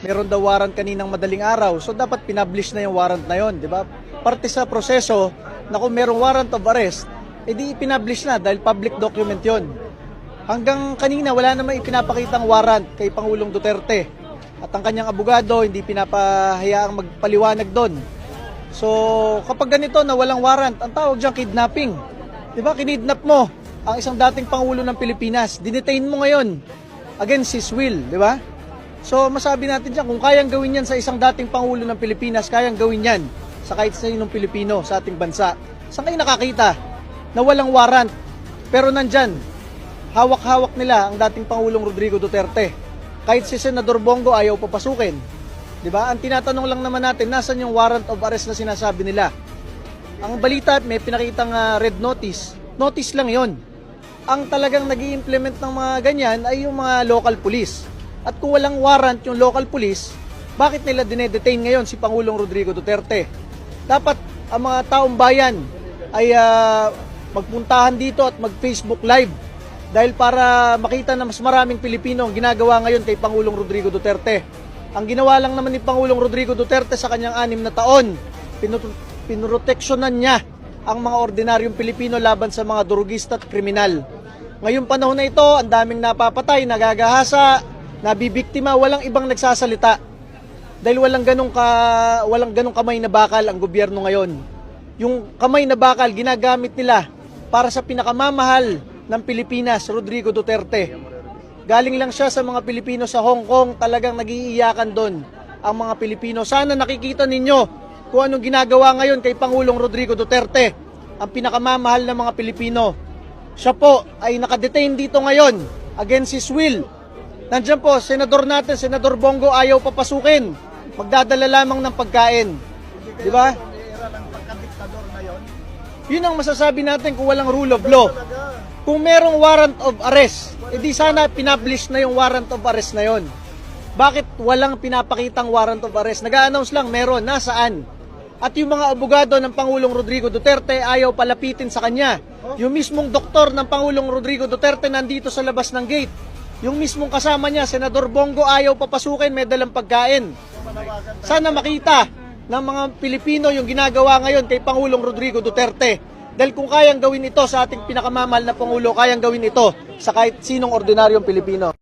meron daw warrant kaninang madaling araw. So dapat pinablish na yung warrant na yon, di ba? Parte sa proseso na kung merong warrant of arrest, edi ipinablish na dahil public document yon. Hanggang kanina wala namang ipinapakitang warrant kay Pangulong Duterte. At ang kanyang abogado hindi pinapahayaang magpaliwanag doon. So kapag ganito na walang warrant, ang tawag diyan kidnapping. Di ba? Kinidnap mo ang isang dating Pangulo ng Pilipinas. Dinetain mo ngayon against his will, di ba? So masabi natin diyan, kung kayang gawin yan sa isang dating Pangulo ng Pilipinas, kayang gawin yan sa kahit sinong Pilipino sa ating bansa. Saan kayo nakakita na walang warrant pero nandyan, hawak-hawak nila ang dating Pangulong Rodrigo Duterte. Kahit si Senador Bongo ayaw papasukin. Di ba? Ang tinatanong lang naman natin, nasan yung warrant of arrest na sinasabi nila? Ang balita, may pinakitang red notice. Notice lang yon. Ang talagang nag-i-implement ng mga ganyan ay yung mga local police. At kung walang warrant yung local police, bakit nila dinedetain ngayon si Pangulong Rodrigo Duterte? Dapat ang mga taong bayan ay magpuntahan dito at mag-Facebook Live dahil para makita na mas maraming Pilipino ang ginagawa ngayon kay Pangulong Rodrigo Duterte. Ang ginawa lang naman ni Pangulong Rodrigo Duterte sa kanyang 6 na taon, pinuroteksyonan niya ang mga ordinaryong Pilipino laban sa mga durugista at kriminal. Ngayong panahon na ito, ang daming napapatay, nagagahasa, nabibiktima, walang ibang nagsasalita. Dahil walang ganong kamay na bakal ang gobyerno ngayon. Yung kamay na bakal ginagamit nila para sa pinakamamahal ng Pilipinas, Rodrigo Duterte. Galing lang siya sa mga Pilipino sa Hong Kong, talagang nag-iiyakan doon ang mga Pilipino. Sana nakikita ninyo kung anong ginagawa ngayon kay Pangulong Rodrigo Duterte, ang pinakamamahal ng mga Pilipino. Siya po ay nakadetain dito ngayon against his will. Nandiyan po, senador natin, Senador Bongo, ayaw papasukin. Magdadala lamang ng pagkain. Di ba? Yun ang masasabi natin kung walang rule of law. Kung merong warrant of arrest, edi sana pinablish na yung warrant of arrest na yon. Bakit walang pinapakitang warrant of arrest? Nag-a-announce lang, meron, nasaan? At yung mga abogado ng Pangulong Rodrigo Duterte ayaw palapitin sa kanya. Yung mismong doktor ng Pangulong Rodrigo Duterte nandito sa labas ng gate. Yung mismong kasama niya, Senador Bongo, ayaw papasukin, may dalang pagkain. Sana makita ng mga Pilipino yung ginagawa ngayon kay Pangulong Rodrigo Duterte. Dahil kung kayang gawin ito sa ating pinakamamahal na Pangulo, kayang gawin ito sa kahit sinong ordinaryong Pilipino.